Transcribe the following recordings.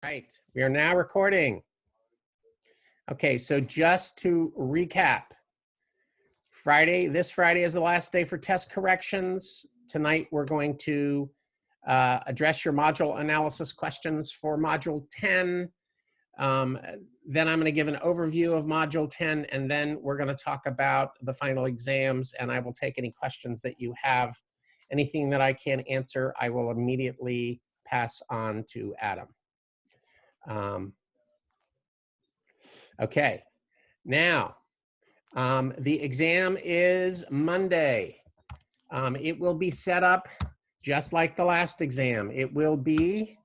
Right, we are now recording. Okay, so just to recap, this Friday is the last day for test corrections. Tonight we're going to address your module analysis questions for Module 10. Then I'm going to give an overview of Module 10, and then we're going to talk about the final exams, and I will take any questions that you have. Anything that I can't answer, I will immediately pass on to Adam. Okay, now the exam is Monday. It will be set up just like the last exam. It will be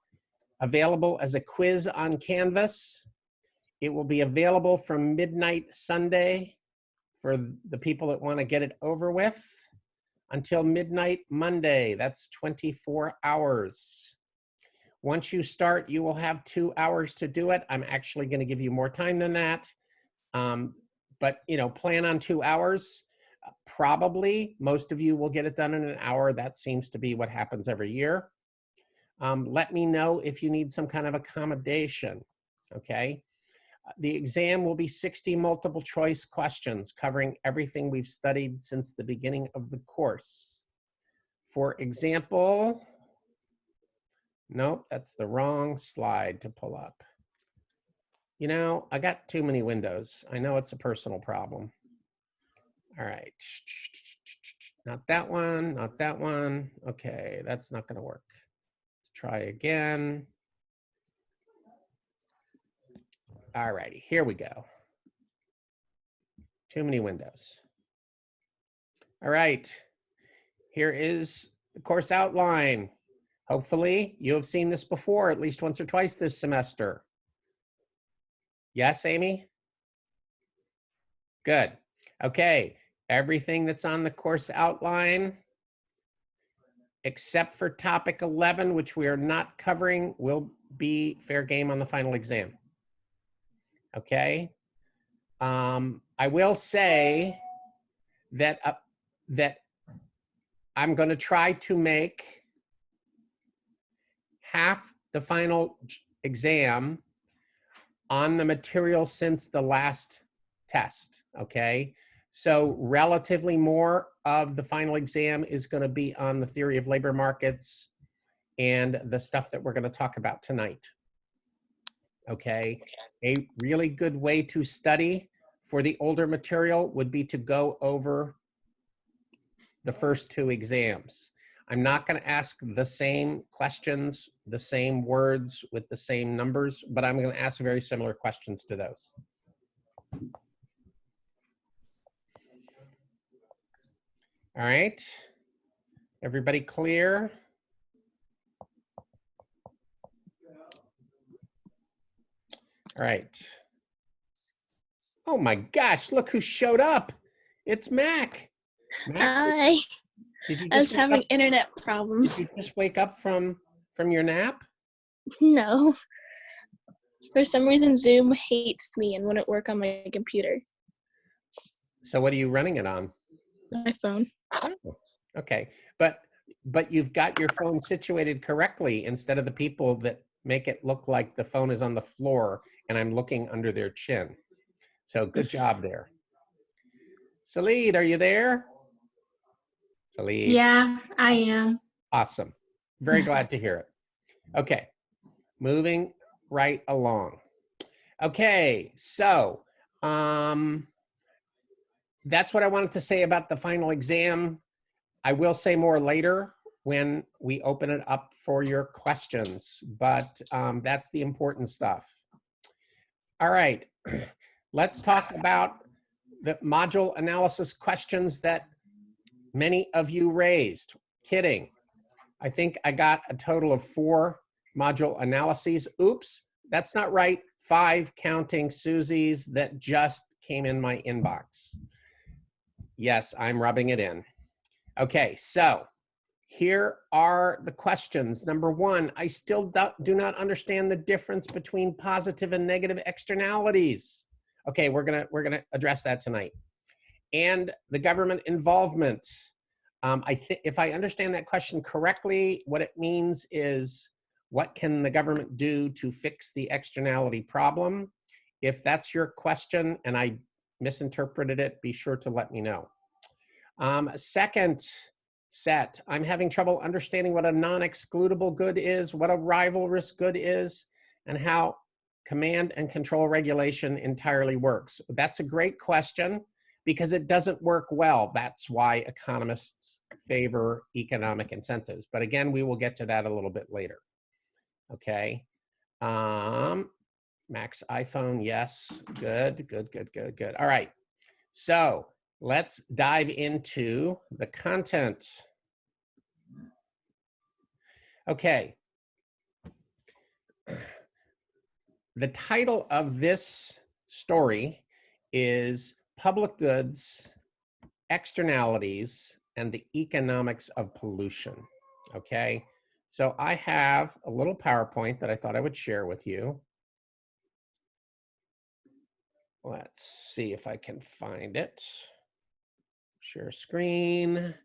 available as a quiz on Canvas. It will be available from midnight Sunday for the people that want to get it over with until midnight Monday. That's 24 hours. Once you start, you will have 2 hours to do it. I'm actually going to give you more time than that. But, you know, plan on 2 hours. Probably most of you will get it done in an hour. That seems to be what happens every year. Let me know if you need some kind of accommodation, okay? The exam will be 60 multiple choice questions covering everything we've studied since the beginning of the course. For example, nope, that's the wrong slide to pull up. You know, I got too many windows. I know it's a personal problem. All right. Not that one, not that one. Okay, that's not going to work. Let's try again. All righty, here we go. Too many windows. All right, here is the course outline. Hopefully, you have seen this before at least once or twice this semester. Yes, Amy? Good. Okay, everything that's on the course outline, except for topic 11, which we are not covering, will be fair game on the final exam. Okay. I will say that that I'm going to try to make half the final exam on the material since the last test. Okay. So relatively more of the final exam is going to be on the theory of labor markets and the stuff that we're going to talk about tonight. Okay, a really good way to study for the older material would be to go over the first 2 exams. I'm not going to ask the same questions, the same words with the same numbers, but I'm going to ask very similar questions to those. All right, everybody clear? All right. Oh my gosh, look who showed up. It's Mac. Hi. I was having internet problems. Did you just wake up from your nap? No. For some reason, Zoom hates me and wouldn't work on my computer. So what are you running it on? My phone. Oh, okay, but you've got your phone situated correctly instead of the people that make it look like the phone is on the floor and I'm looking under their chin. So good job there. Salid, are you there? Salid. Yeah, I am. Awesome. Very glad to hear it. Okay, moving right along. Okay, so that's what I wanted to say about the final exam. I will say more later when we open it up for your questions, but that's the important stuff. All right, let's talk about the module analysis questions that many of you raised. Kidding. I think I got a total of 4 module analyses. Oops, that's not right. 5 counting Susie's that just came in my inbox. Yes, I'm rubbing it in. Okay, so here are the questions. Number 1, I still do not understand the difference between positive and negative externalities. Okay, we're gonna address that tonight. And the government involvement. If I understand that question correctly, what it means is What can the government do to fix the externality problem? If that's your question and I misinterpreted it, be sure to let me know. Second set, I'm having trouble understanding what a non-excludable good is, what a rivalrous good is, and how command and control regulation entirely works. That's a great question because it doesn't work well. That's why economists favor economic incentives. But again, we will get to that a little bit later. Okay. Max iPhone, yes. Good, good, good, good, good. All right. So let's dive into the content. Okay. The title of this story is Public Goods, Externalities, and the Economics of Pollution. Okay. So I have a little PowerPoint that I thought I would share with you. Let's see if I can find it. Share screen.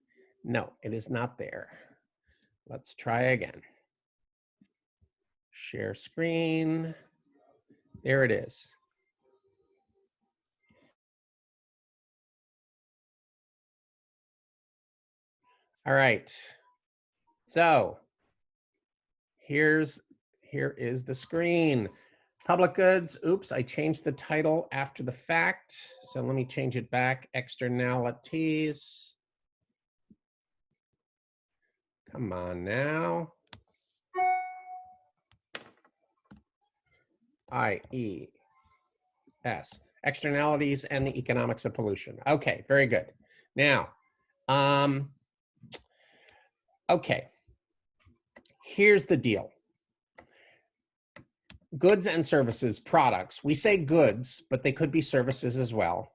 No, it is not there. Let's try again. Share screen. There it is. All right. So here is the screen. Public goods. Oops, I changed the title after the fact. So let me change it back. Externalities. Come on now. IES. Externalities and the economics of pollution. Okay, very good. Now, okay, here's the deal. Goods and services, products, we say goods, but they could be services as well,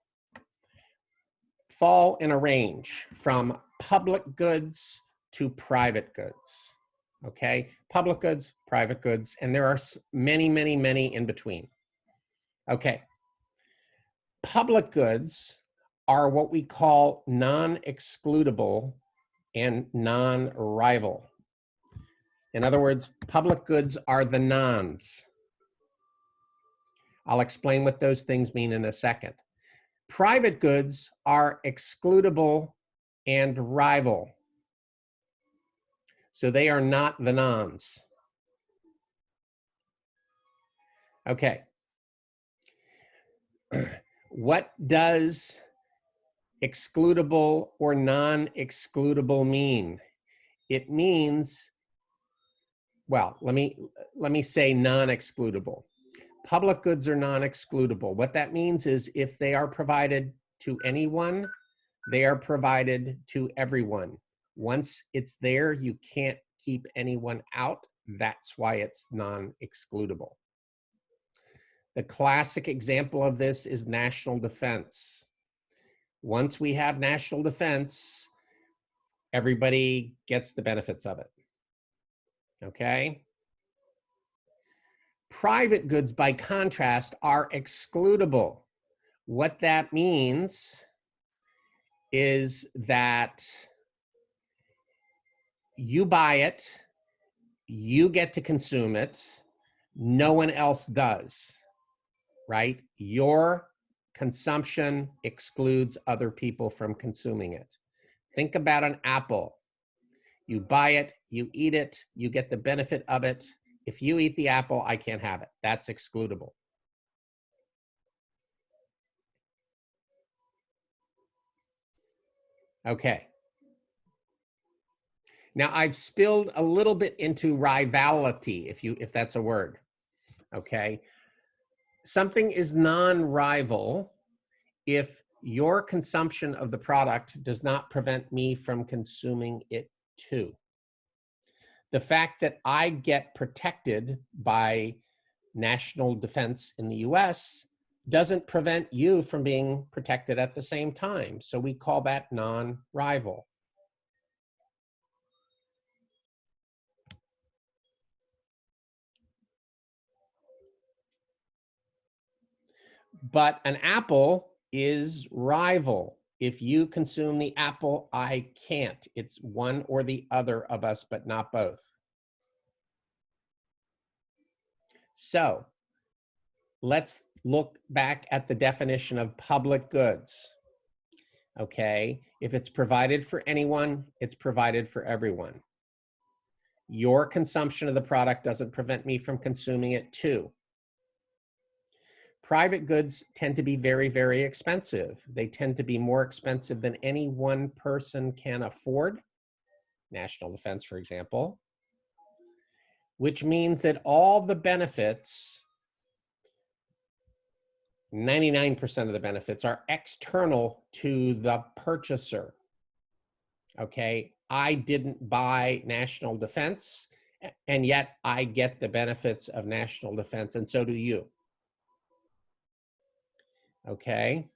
fall in a range from public goods to private goods. Okay, public goods, private goods, and there are many, many, many in between. Okay, public goods are what we call non-excludable and non-rival. In other words, public goods are the nons. I'll explain what those things mean in a second. Private goods are excludable and rival. So they are not the nons. Okay. What does excludable or non-excludable mean? It means, well, let me say non-excludable. Public goods are non-excludable. What that means is if they are provided to anyone, they are provided to everyone. Once it's there, you can't keep anyone out. That's why it's non-excludable. The classic example of this is national defense. Once we have national defense, everybody gets the benefits of it. Okay? Private goods, by contrast, are excludable. What that means is that you buy it, you get to consume it, no one else does, right? Your consumption excludes other people from consuming it. Think about an apple. You buy it, you eat it, you get the benefit of it. If you eat the apple, I can't have it. That's excludable. Okay. Now I've spilled a little bit into rivality, if that's a word. Okay. Something is non-rival if your consumption of the product does not prevent me from consuming it too. The fact that I get protected by national defense in the US doesn't prevent you from being protected at the same time. So we call that non-rival. But an apple is rival. If you consume the apple, I can't. It's one or the other of us, but not both. So let's look back at the definition of public goods. Okay, if it's provided for anyone, it's provided for everyone. Your consumption of the product doesn't prevent me from consuming it too. Private goods tend to be very, very expensive. They tend to be more expensive than any one person can afford. National defense, for example, which means that all the benefits, 99% of the benefits, are external to the purchaser. Okay, I didn't buy national defense, and yet I get the benefits of national defense, and so do you. Okay,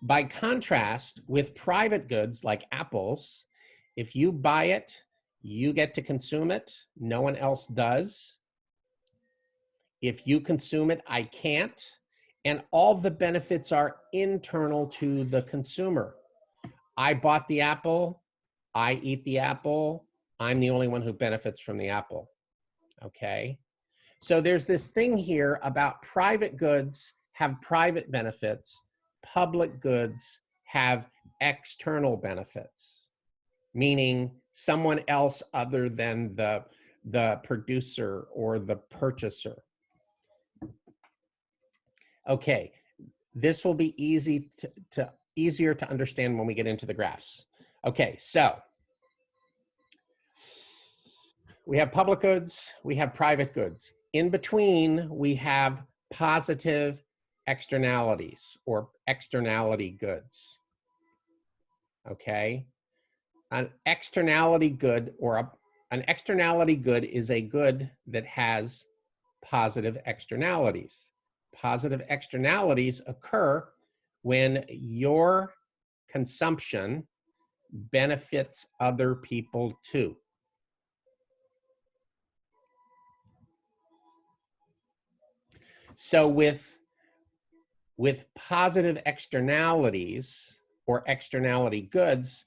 by contrast, with private goods like apples, if you buy it, you get to consume it, no one else does. If you consume it, I can't. And all the benefits are internal to the consumer. I bought the apple, I eat the apple, I'm the only one who benefits from the apple. Okay? So there's this thing here about private goods have private benefits, public goods have external benefits, meaning someone else other than the producer or the purchaser. Okay, this will be easier to understand when we get into the graphs. Okay, so we have public goods, we have private goods. In between, we have positive externalities or externality goods. Okay, an externality good an externality good is a good that has positive externalities. Positive externalities occur when your consumption benefits other people too. So with positive externalities or externality goods,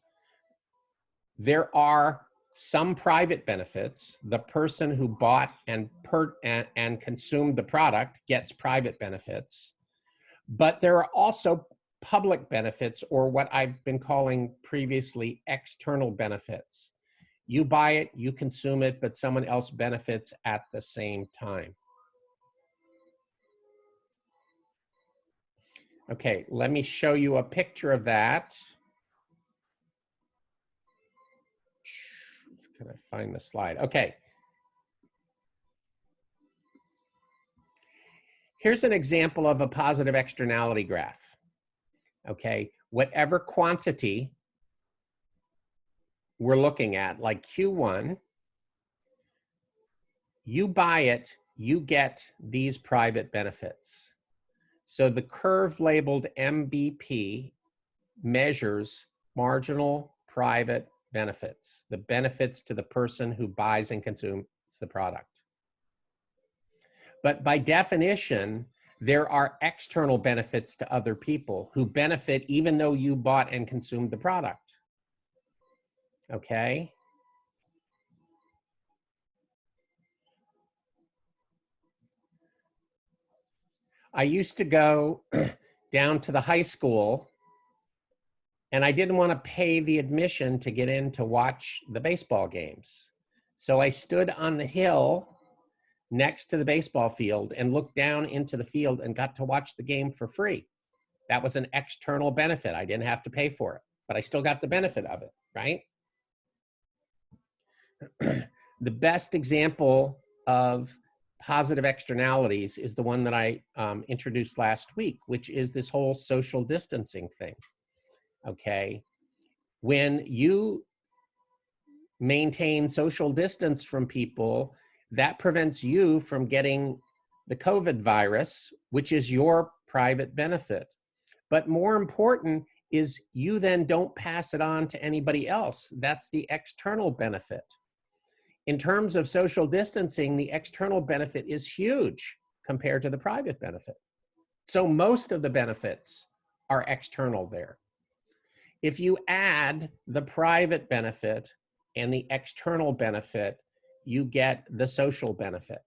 there are some private benefits. The person who bought and consumed the product gets private benefits, but there are also public benefits, or what I've been calling previously external benefits. You buy it, you consume it, but someone else benefits at the same time. Okay, let me show you a picture of that. Can I find the slide? Okay. Here's an example of a positive externality graph. Okay, whatever quantity we're looking at, like Q1, you buy it, you get these private benefits. So the curve labeled MBP measures marginal private benefits, the benefits to the person who buys and consumes the product. But by definition, there are external benefits to other people who benefit even though you bought and consumed the product. Okay? I used to go down to the high school and I didn't want to pay the admission to get in to watch the baseball games. So I stood on the hill next to the baseball field and looked down into the field and got to watch the game for free. That was an external benefit. I didn't have to pay for it, but I still got the benefit of it, right? The best example of positive externalities is the one that I introduced last week, which is this whole social distancing thing, okay? When you maintain social distance from people, that prevents you from getting the COVID virus, which is your private benefit. But more important is you then don't pass it on to anybody else. That's the external benefit. In terms of social distancing, the external benefit is huge compared to the private benefit. So most of the benefits are external there. If you add the private benefit and the external benefit, you get the social benefit.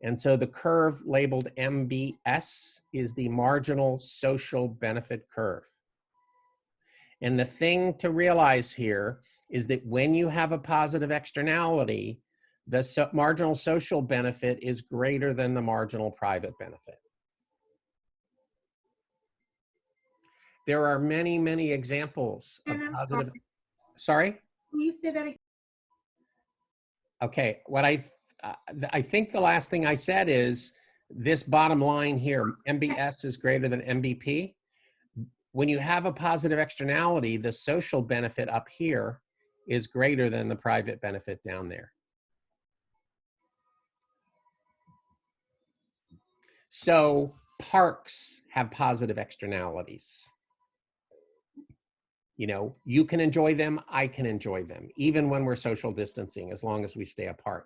And so the curve labeled MBS is the marginal social benefit curve. And the thing to realize here is that when you have a positive externality, the marginal social benefit is greater than the marginal private benefit. There are many, many examples of positive. Sorry? Can you say that again? Okay, what I think the last thing I said is this bottom line here, MBS is greater than MBP. When you have a positive externality, the social benefit up here is greater than the private benefit down there. So parks have positive externalities. You know, you can enjoy them, I can enjoy them, even when we're social distancing, as long as we stay apart.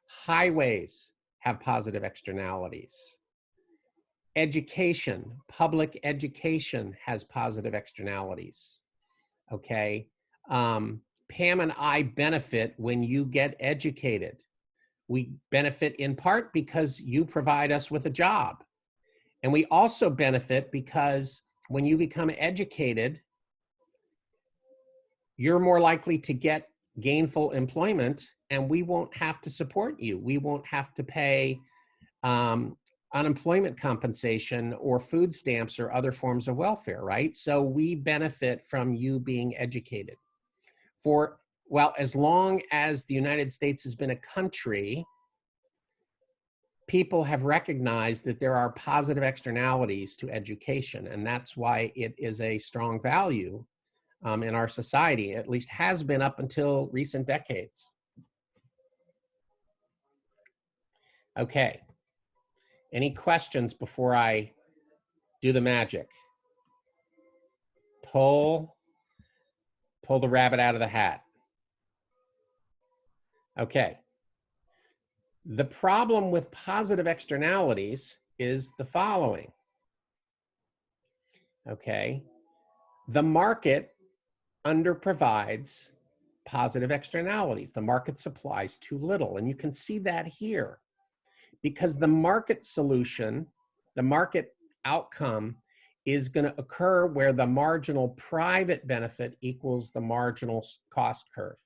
Highways have positive externalities. Education, public education has positive externalities, okay? Pam and I benefit when you get educated. We benefit in part because you provide us with a job. And we also benefit because when you become educated, you're more likely to get gainful employment and we won't have to support you. We won't have to pay unemployment compensation or food stamps or other forms of welfare, right? So we benefit from you being educated. For, well, as long as the United States has been a country, people have recognized that there are positive externalities to education, and that's why it is a strong value in our society, at least has been up until recent decades. Okay, any questions before I do the magic? Pull the rabbit out of the hat. Okay. The problem with positive externalities is the following. Okay. The market underprovides positive externalities. The market supplies too little. And you can see that here because the market solution, the market outcome is going to occur where the marginal private benefit equals the marginal cost curve.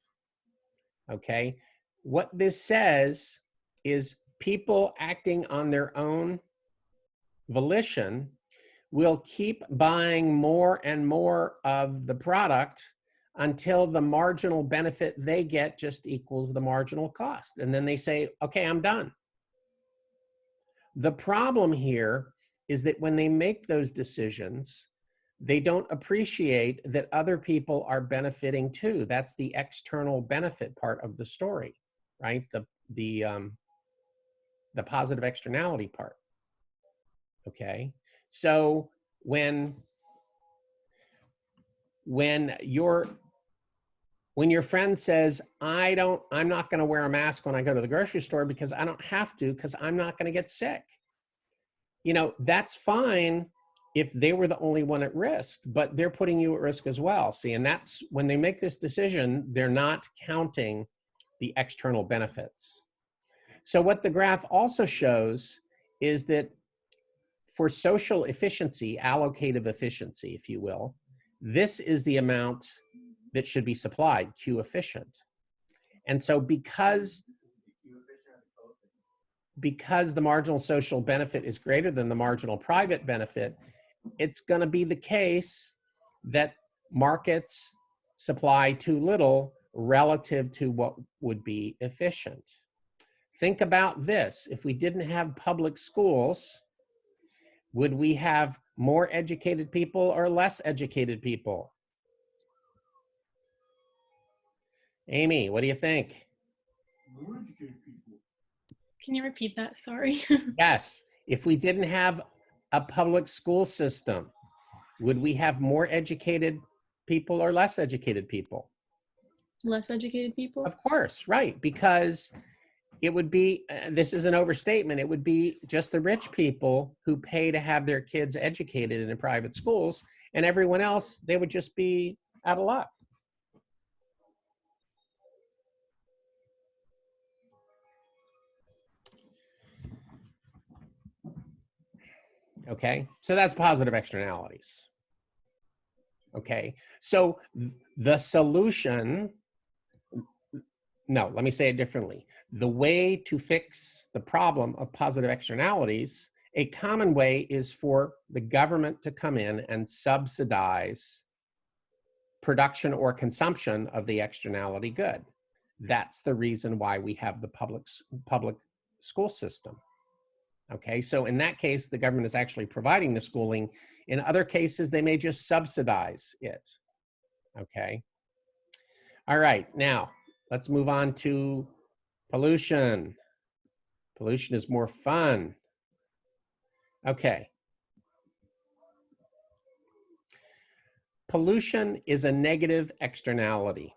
Okay. What this says is people acting on their own volition will keep buying more and more of the product until the marginal benefit they get just equals the marginal cost. And then they say, okay, I'm done. The problem here is that when they make those decisions, they don't appreciate that other people are benefiting too. That's the external benefit part of the story, right? The positive externality part. Okay, so when your friend says, I'm not going to wear a mask when I go to the grocery store because I don't have to, because I'm not going to get sick. You know, that's fine if they were the only one at risk, but they're putting you at risk as well. See, and that's when they make this decision, they're not counting the external benefits. So what the graph also shows is that for social efficiency, allocative efficiency, if you will, this is the amount that should be supplied, Q efficient. And so because the marginal social benefit is greater than the marginal private benefit, it's going to be the case that markets supply too little relative to what would be efficient. Think about this. If we didn't have public schools, would we have more educated people or less educated people? Amy, what do you think? More educated people. Can you repeat that? Sorry. Yes. If we didn't have a public school system, would we have more educated people or less educated people? Less educated people? Of course, right. Because it would be, this is an overstatement, it would be just the rich people who pay to have their kids educated in private schools, and everyone else, they would just be out of luck. Okay, so that's positive externalities. Okay, so the solution, no, let me say it differently. The way to fix the problem of positive externalities, a common way is for the government to come in and subsidize production or consumption of the externality good. That's the reason why we have the public school system. Okay, so in that case, the government is actually providing the schooling. In other cases, they may just subsidize it. Okay. All right, now let's move on to pollution. Pollution is more fun. Okay. Pollution is a negative externality.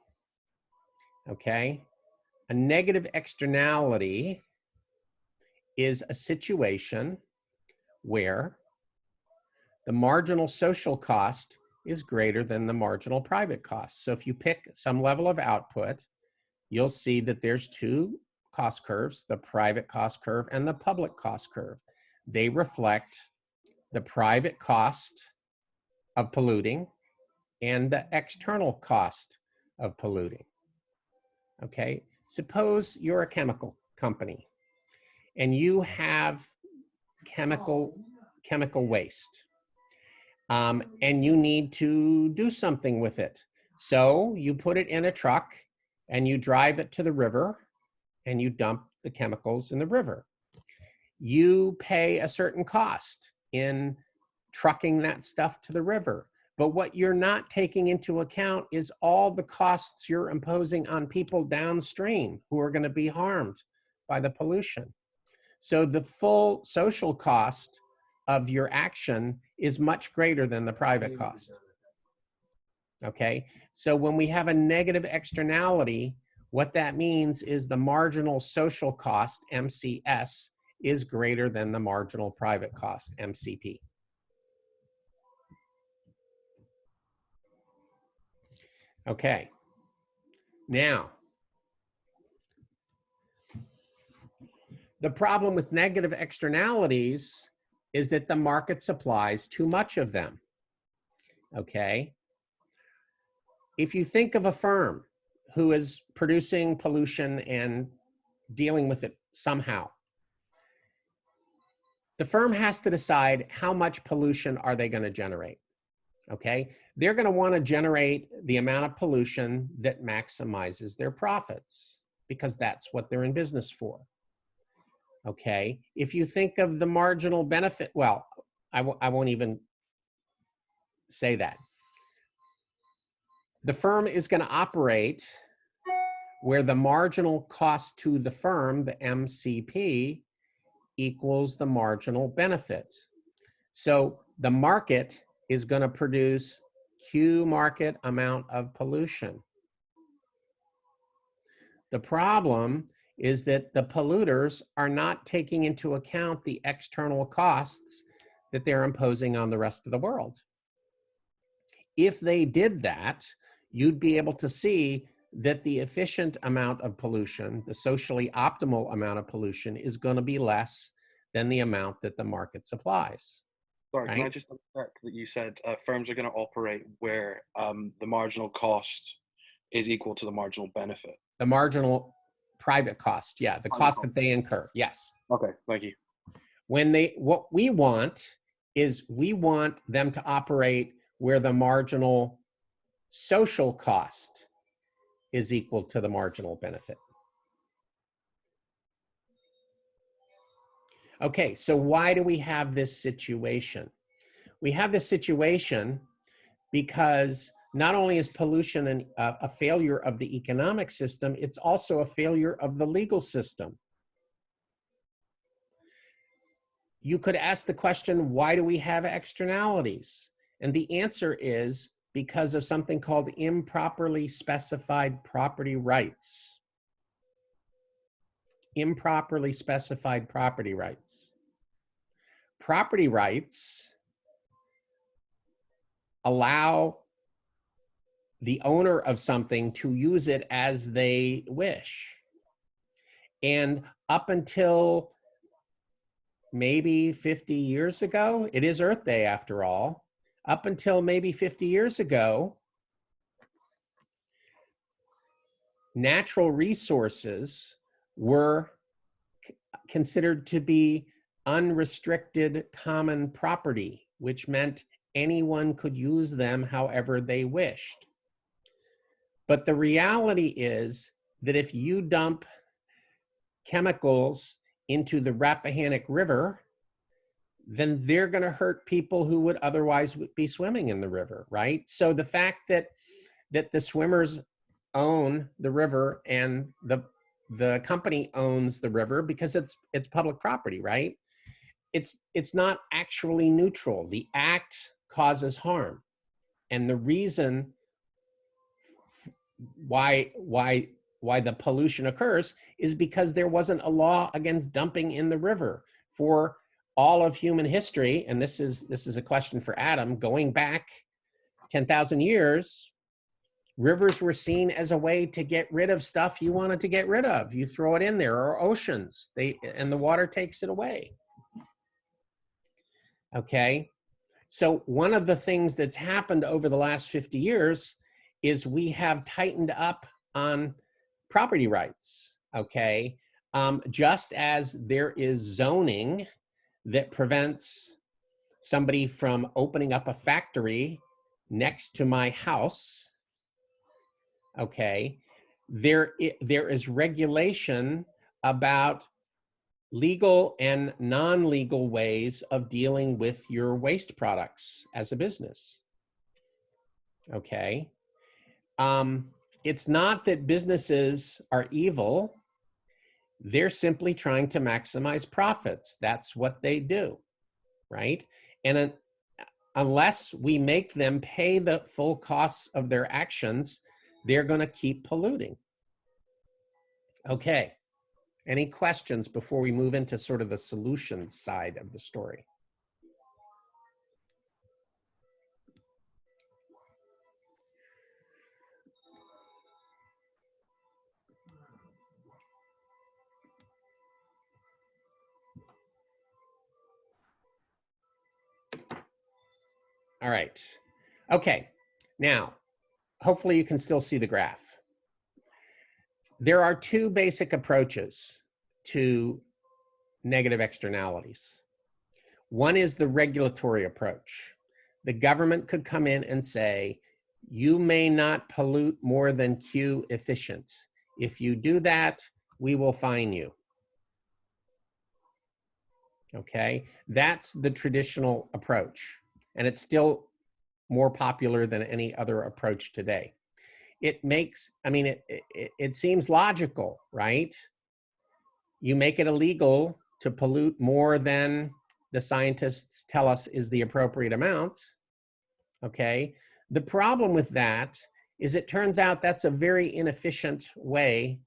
Okay. A negative externality is a situation where the marginal social cost is greater than the marginal private cost. So if you pick some level of output, you'll see that there's two cost curves, the private cost curve and the public cost curve. They reflect the private cost of polluting and the external cost of polluting. Okay, suppose you're a chemical company and you have chemical waste. And you need to do something with it. So you put it in a truck and you drive it to the river and you dump the chemicals in the river. You pay a certain cost in trucking that stuff to the river. But what you're not taking into account is all the costs you're imposing on people downstream who are going to be harmed by the pollution. So the full social cost of your action is much greater than the private cost. Okay, so when we have a negative externality, what that means is the marginal social cost, MCS, is greater than the marginal private cost, MCP. Okay, now, the problem with negative externalities is that the market supplies too much of them. Okay, if you think of a firm who is producing pollution and dealing with it somehow, the firm has to decide how much pollution are they going to generate. Okay, they're going to want to generate the amount of pollution that maximizes their profits because that's what they're in business for. Okay, if you think of the marginal benefit, well, I won't even say that. The firm is going to operate where the marginal cost to the firm, the MCP, equals the marginal benefit. So the market is going to produce Q market amount of pollution. The problem is that the polluters are not taking into account the external costs that they're imposing on the rest of the world. If they did that, you'd be able to see that the efficient amount of pollution, the socially optimal amount of pollution, is going to be less than the amount that the market supplies. Sorry, right? can I just check that you said firms are going to operate where the marginal cost is equal to the marginal benefit? The marginal private cost, yeah, the cost that they incur, yes. Okay, thank you. What we want is we want them to operate where the marginal social cost is equal to the marginal benefit. Okay, so why do we have this situation? We have this situation because not only is pollution a failure of the economic system, it's also a failure of the legal system. You could ask the question, why do we have externalities? And the answer is because of something called improperly specified property rights. Improperly specified property rights. Property rights allow the owner of something to use it as they wish. And up until maybe 50 years ago, it is Earth Day after all, up until maybe 50 years ago, natural resources were considered to be unrestricted common property, which meant anyone could use them however they wished. But the reality is that if you dump chemicals into the Rappahannock River, then they're going to hurt people who would otherwise be swimming in the river, right? So the fact that the swimmers own the river and the company owns the river because it's public property, right? It's not actually neutral. The act causes harm, and the reason why the pollution occurs is because there wasn't a law against dumping in the river for all of human history. And this is a question for Adam. Going back 10,000 years, rivers were seen as a way to get rid of stuff you wanted to get rid of. You throw it in there, or oceans, and the water takes it away. Okay, so one of the things that's happened over the last 50 years is we have tightened up on property rights, okay? Just as there is zoning that prevents somebody from opening up a factory next to my house, okay, there is regulation about legal and non-legal ways of dealing with your waste products as a business, okay? It's not that businesses are evil. They're simply trying to maximize profits. That's what they do, right? And unless we make them pay the full costs of their actions, they're going to keep polluting. Okay. Any questions before we move into sort of the solutions side of the story? All right. Okay. Now, hopefully you can still see the graph. There are two basic approaches to negative externalities. One is the regulatory approach. The government could come in and say, you may not pollute more than Q efficient. If you do that, we will fine you. Okay, that's the traditional approach. And it's still more popular than any other approach today. It makes, I mean, it seems logical, right? You make it illegal to pollute more than the scientists tell us is the appropriate amount, okay? The problem with that is it turns out that's a very inefficient way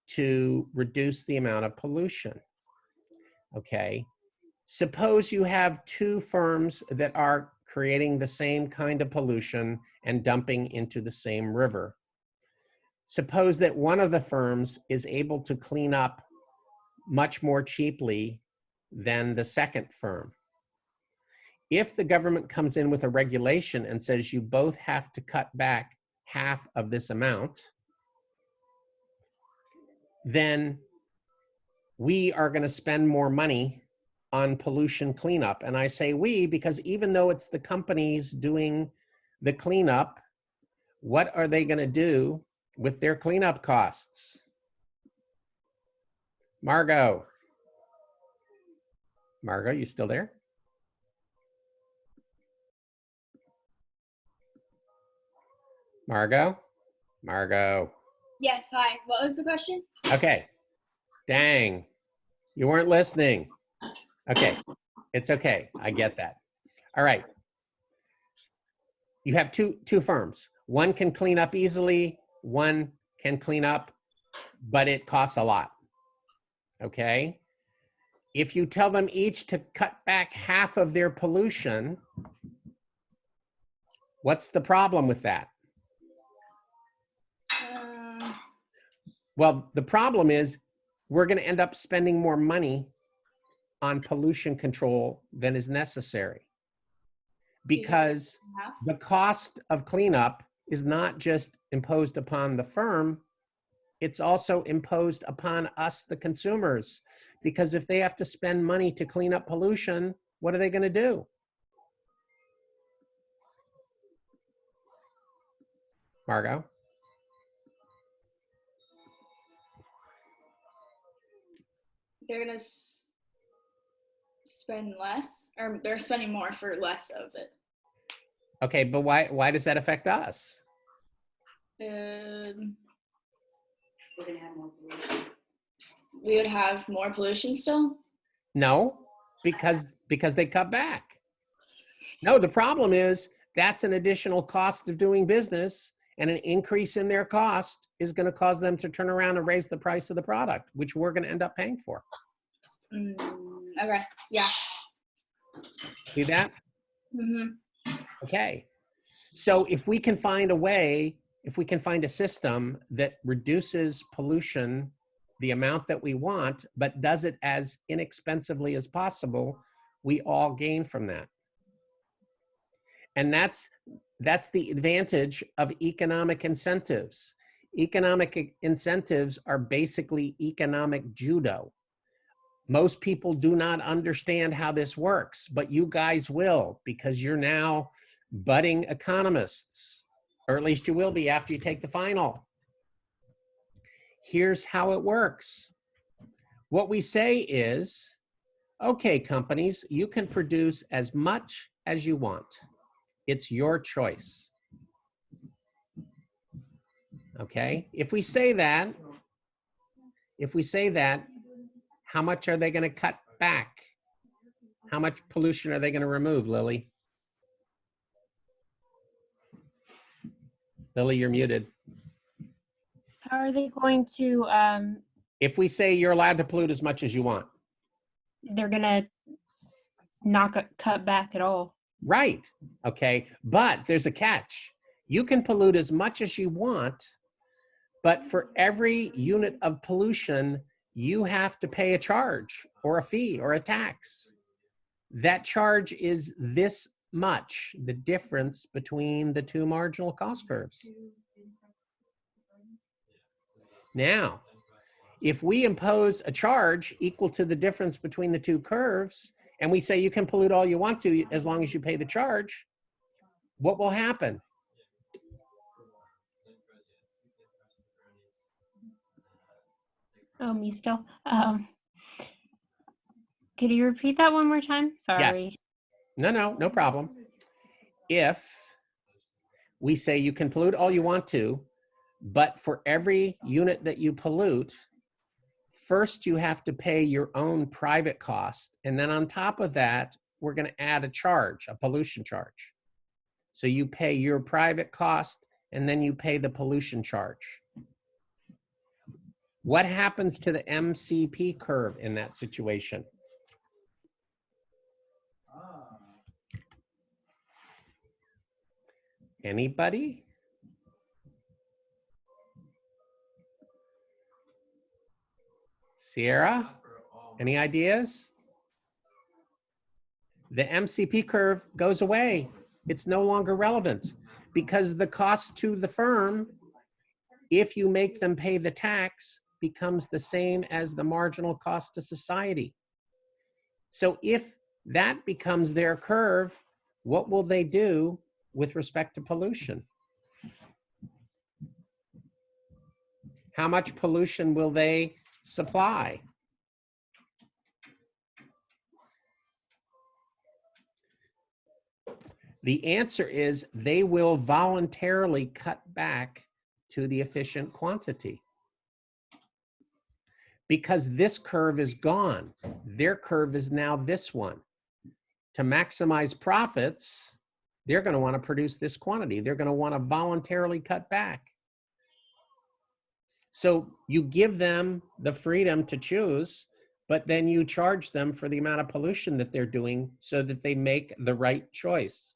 to reduce the amount of pollution, okay? Suppose you have two firms that are creating the same kind of pollution and dumping into the same river. Suppose that one of the firms is able to clean up much more cheaply than the second firm. If the government comes in with a regulation and says you both have to cut back half of this amount, then we are going to spend more money on pollution cleanup. And I say we because even though it's the companies doing the cleanup, what are they going to do with their cleanup costs? Margot, you still there? Margot? Yes, hi. What was the question? Okay. Dang, you weren't listening. Okay, it's okay. I get that. All right. You have two firms. One can clean up easily. One can clean up, but it costs a lot. Okay. If you tell them each to cut back half of their pollution, what's the problem with that? Well, the problem is we're going to end up spending more money on pollution control than is necessary. Because the cost of cleanup is not just imposed upon the firm, it's also imposed upon us, the consumers. Because if they have to spend money to clean up pollution, what are they going to do? Margot? They're gonna spend less, or they're spending more for less of it. Okay, but why does that affect us? We're gonna have more pollution. We would have more pollution still? No, because they cut back. No, the problem is that's an additional cost of doing business, and an increase in their cost is going to cause them to turn around and raise the price of the product, which we're going to end up paying for. Okay, yeah. See that? Mm-hmm. Okay. So if we can find a way, if we can find a system that reduces pollution the amount that we want, but does it as inexpensively as possible, we all gain from that. And that's the advantage of economic incentives. Economic incentives are basically economic judo. Most people do not understand how this works, but you guys will, because you're now budding economists, or at least you will be after you take the final. Here's how it works. What we say is, okay, companies, you can produce as much as you want. It's your choice. Okay, if we say that, how much are they going to cut back? How much pollution are they going to remove, Lily? Lily, you're muted. How are they going to, If we say you're allowed to pollute as much as you want. they're gonna not cut back at all? Right, okay, but there's a catch. You can pollute as much as you want, but for every unit of pollution, you have to pay a charge or a fee or a tax. That charge is this much, the difference between the two marginal cost curves. Now, if we impose a charge equal to the difference between the two curves, and we say you can pollute all you want to as long as you pay the charge, what will happen? Oh, me still. Could you repeat that one more time? Sorry. No problem. If we say you can pollute all you want to, but for every unit that you pollute, first you have to pay your own private cost. And then on top of that, we're going to add a charge, a pollution charge. So you pay your private cost and then you pay the pollution charge. What happens to the MCP curve in that situation? Anybody? Sierra, any ideas? The MCP curve goes away. It's no longer relevant because the cost to the firm, if you make them pay the tax, becomes the same as the marginal cost to society. So if that becomes their curve, what will they do with respect to pollution? How much pollution will they supply? The answer is they will voluntarily cut back to the efficient quantity. Because this curve is gone. Their curve is now this one. To maximize profits, they're going to want to produce this quantity. They're going to want to voluntarily cut back. So you give them the freedom to choose, but then you charge them for the amount of pollution that they're doing so that they make the right choice.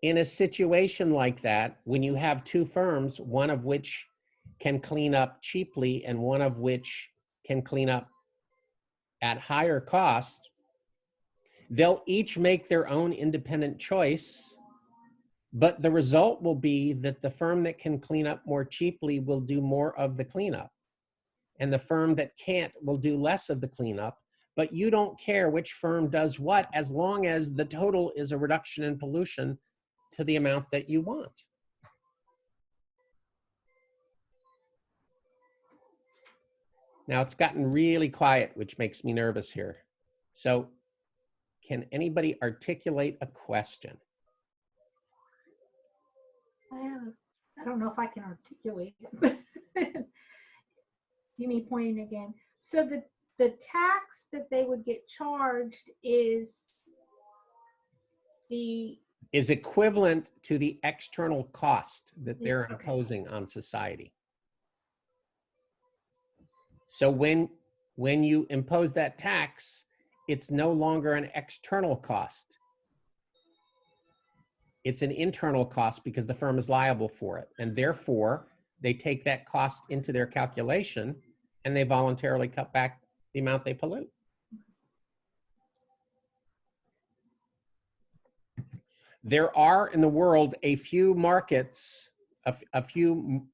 In a situation like that, when you have two firms, one of which can clean up cheaply and one of which can clean up at higher cost, they'll each make their own independent choice, but the result will be that the firm that can clean up more cheaply will do more of the cleanup, and the firm that can't will do less of the cleanup. But you don't care which firm does what, as long as the total is a reduction in pollution to the amount that you want. Now it's gotten really quiet, which makes me nervous here. So can anybody articulate a question? I don't know if I can articulate it. You mean pointing again. So the tax that they would get charged is equivalent to the external cost that they're Okay. imposing on society. So when you impose that tax, it's no longer an external cost. It's an internal cost because the firm is liable for it. And therefore, they take that cost into their calculation and they voluntarily cut back the amount they pollute. There are in the world a few markets, a few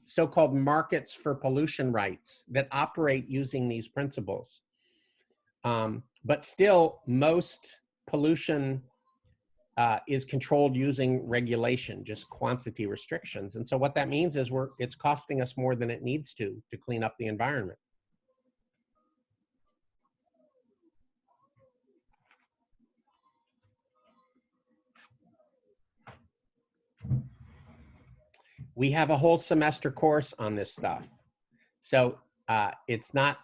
so-called markets for pollution rights that operate using these principles. But still, most pollution is controlled using regulation, just quantity restrictions. And so what that means is it's costing us more than it needs to clean up the environment. We have a whole semester course on this stuff. So it's not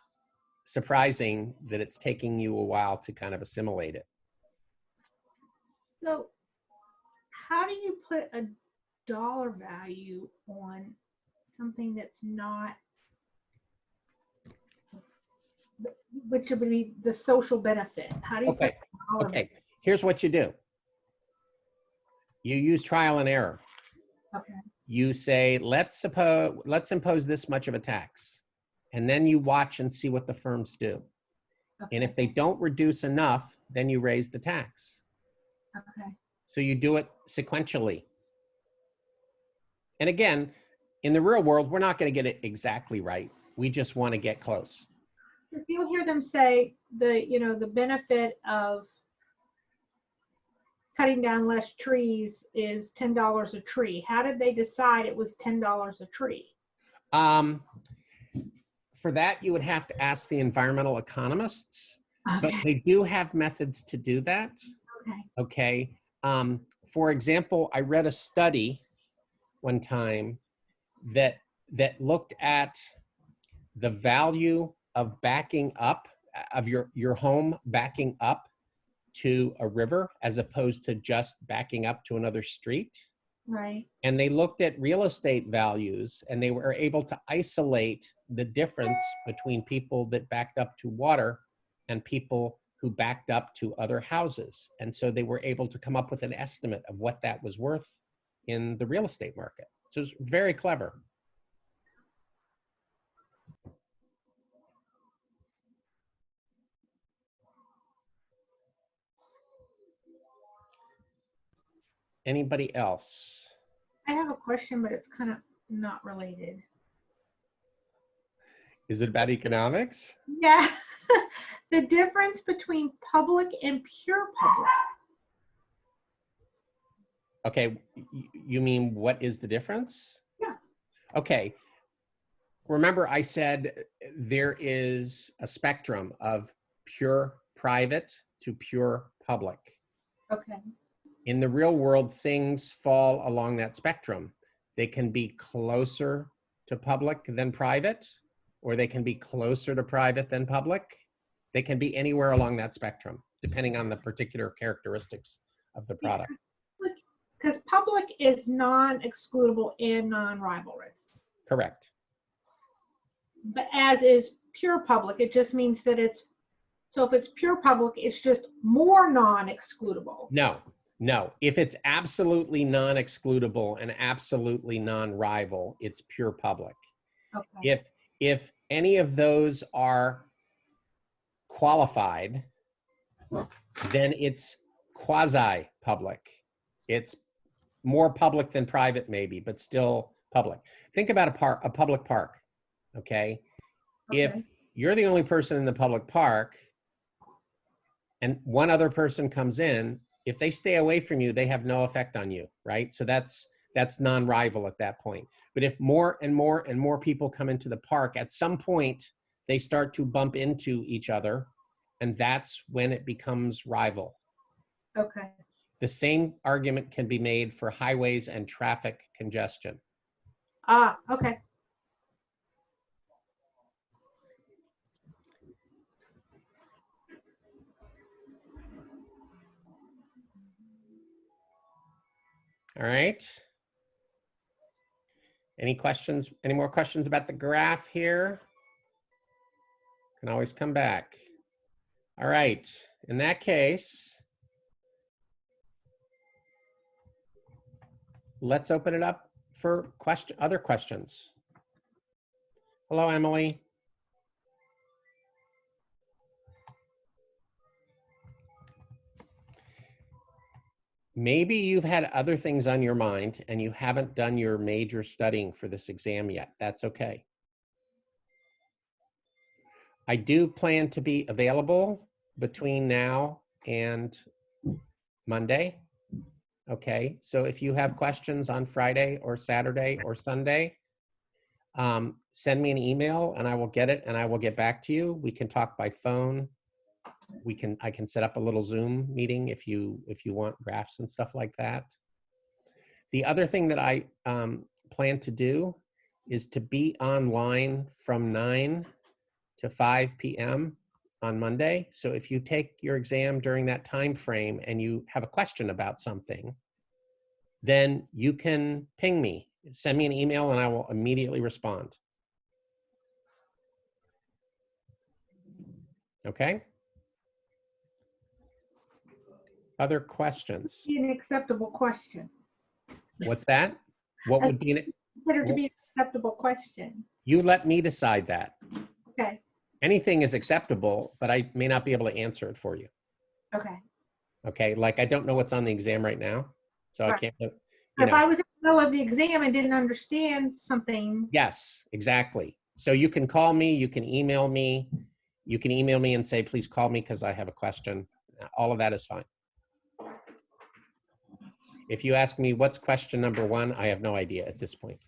surprising that it's taking you a while to kind of assimilate it. So how do you put a dollar value on something that's not, which would be the social benefit? How do you Okay, put a dollar okay. Here's what you do. You use trial and error. Okay. You say, let's impose this much of a tax. And then you watch and see what the firms do. Okay. And if they don't reduce enough, then you raise the tax. Okay. So you do it sequentially. And again, in the real world, we're not going to get it exactly right. We just want to get close. If you hear them say the benefit of cutting down less trees is $10 a tree, how did they decide it was $10 a tree? For that, you would have to ask the environmental economists, but Okay. they do have methods to do that. Okay. Okay. For example, I read a study one time that looked at the value of backing up, of your home backing up to a river as opposed to just backing up to another street. Right. And they looked at real estate values and they were able to isolate the difference between people that backed up to water and people who backed up to other houses. And so they were able to come up with an estimate of what that was worth in the real estate market. So it's very clever. Anybody else? I have a question, but it's kind of not related. Is it about economics? Yeah. The difference between public and pure public. Okay, you mean what is the difference? Yeah. Okay. Remember I said there is a spectrum of pure private to pure public. Okay. In the real world, things fall along that spectrum. They can be closer to public than private, or they can be closer to private than public. They can be anywhere along that spectrum, depending on the particular characteristics of the product. Because public is non-excludable and non-rivalrous. Correct. But as is pure public, it just means that so if it's pure public, it's just more non-excludable. No. If it's absolutely non-excludable and absolutely non-rival, it's pure public. Okay. If any of those are qualified, then it's quasi-public. It's more public than private maybe, but still public. Think about a public park, okay? If Okay. you're the only person in the public park and one other person comes in, if they stay away from you, they have no effect on you, right? So that's non-rival at that point. But if more and more and more people come into the park, at some point, they start to bump into each other, and that's when it becomes rival. Okay. The same argument can be made for highways and traffic congestion. Ah, okay. All right. Any questions? Any more questions about the graph here? Can always come back. All right. In that case, let's open it up for other questions. Hello, Emily. Maybe you've had other things on your mind and you haven't done your major studying for this exam yet. That's okay. I do plan to be available between now and Monday. Okay, so if you have questions on Friday or Saturday or Sunday, send me an email and I will get it and I will get back to you. We can talk by phone. I can set up a little Zoom meeting if you want graphs and stuff like that. The other thing that I plan to do is to be online from 9 to 5 p.m. on Monday. So if you take your exam during that time frame and you have a question about something, then you can ping me, send me an email, and I will immediately respond. Okay? Other questions? Be an acceptable question. What's that? What would be Considered to be an acceptable question. You let me decide that. Okay. Anything is acceptable, but I may not be able to answer it for you. Okay. Okay, like I don't know what's on the exam right now, so I Right. can't, If I was in the middle of the exam and didn't understand something. Yes, exactly. So you can call me, you can email me, and say, please call me because I have a question. All of that is fine. If you ask me what's question number 1, I have no idea at this point.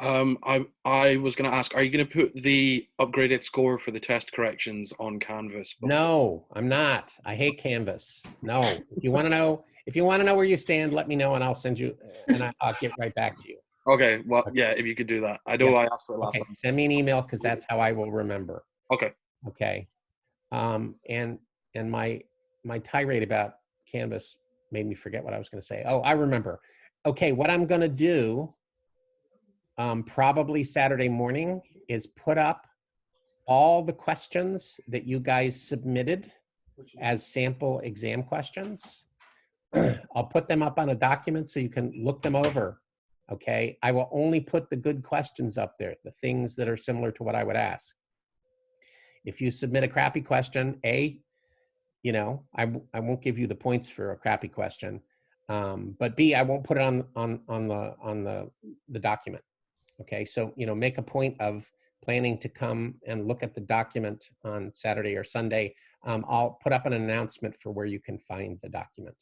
I was going to ask, are you going to put the upgraded score for the test corrections on Canvas? No, I'm not. I hate Canvas. No. If you want to know where you stand, let me know and I'll send you, and I'll get right back to you. Okay. Well, yeah, if you could do that. I know I asked for it last time. Send me an email because that's how I will remember. Okay. Okay. And my tirade about Canvas made me forget what I was going to say. Oh, I remember. Okay, what I'm going to do probably Saturday morning is put up all the questions that you guys submitted as sample exam questions. I'll put them up on a document so you can look them over. Okay, I will only put the good questions up there, the things that are similar to what I would ask. If you submit a crappy question, I won't give you the points for a crappy question, but B, I won't put it on the document. Okay, so make a point of planning to come and look at the document on Saturday or Sunday. I'll put up an announcement for where you can find the document.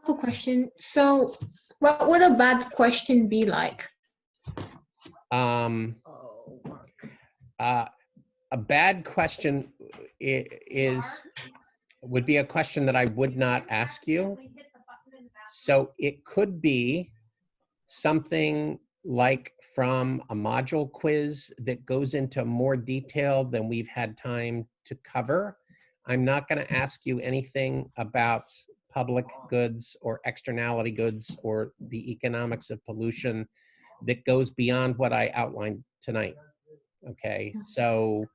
I have a question. So, what would a bad question be like? A bad question would be a question that I would not ask you. So it could be something like from a module quiz that goes into more detail than we've had time to cover. I'm not going to ask you anything about public goods or externality goods or the economics of pollution that goes beyond what I outlined tonight. Okay, so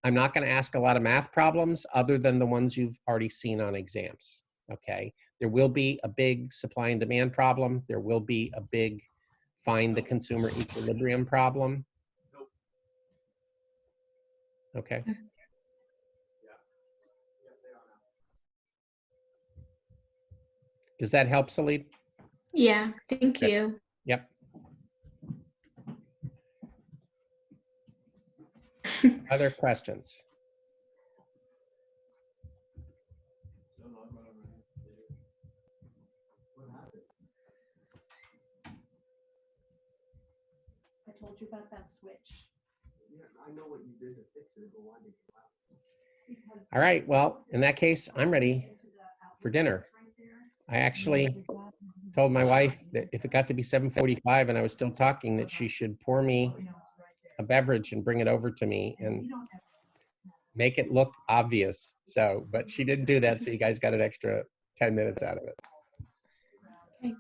I'm not going to ask a lot of math problems other than the ones you've already seen on exams. Okay. There will be a big supply and demand problem. There will be a big find the consumer equilibrium problem. Okay. Does that help, Salid? Yeah, thank Okay. you. Yep. Other questions? I told you about that switch. All right. Well, in that case, I'm ready for dinner. I actually told my wife that if it got to be 7:45 and I was still talking, that she should pour me a beverage and bring it over to me and make it look obvious. So, but she didn't do that. So you guys got an extra 10 minutes out of it. Okay.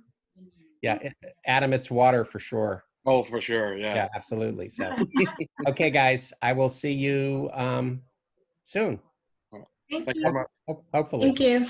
Yeah. Adam, it's water for sure. Oh, for sure. Yeah. Yeah, absolutely. So, okay, guys, I will see you soon. Thank you very much. Hopefully. Thank you.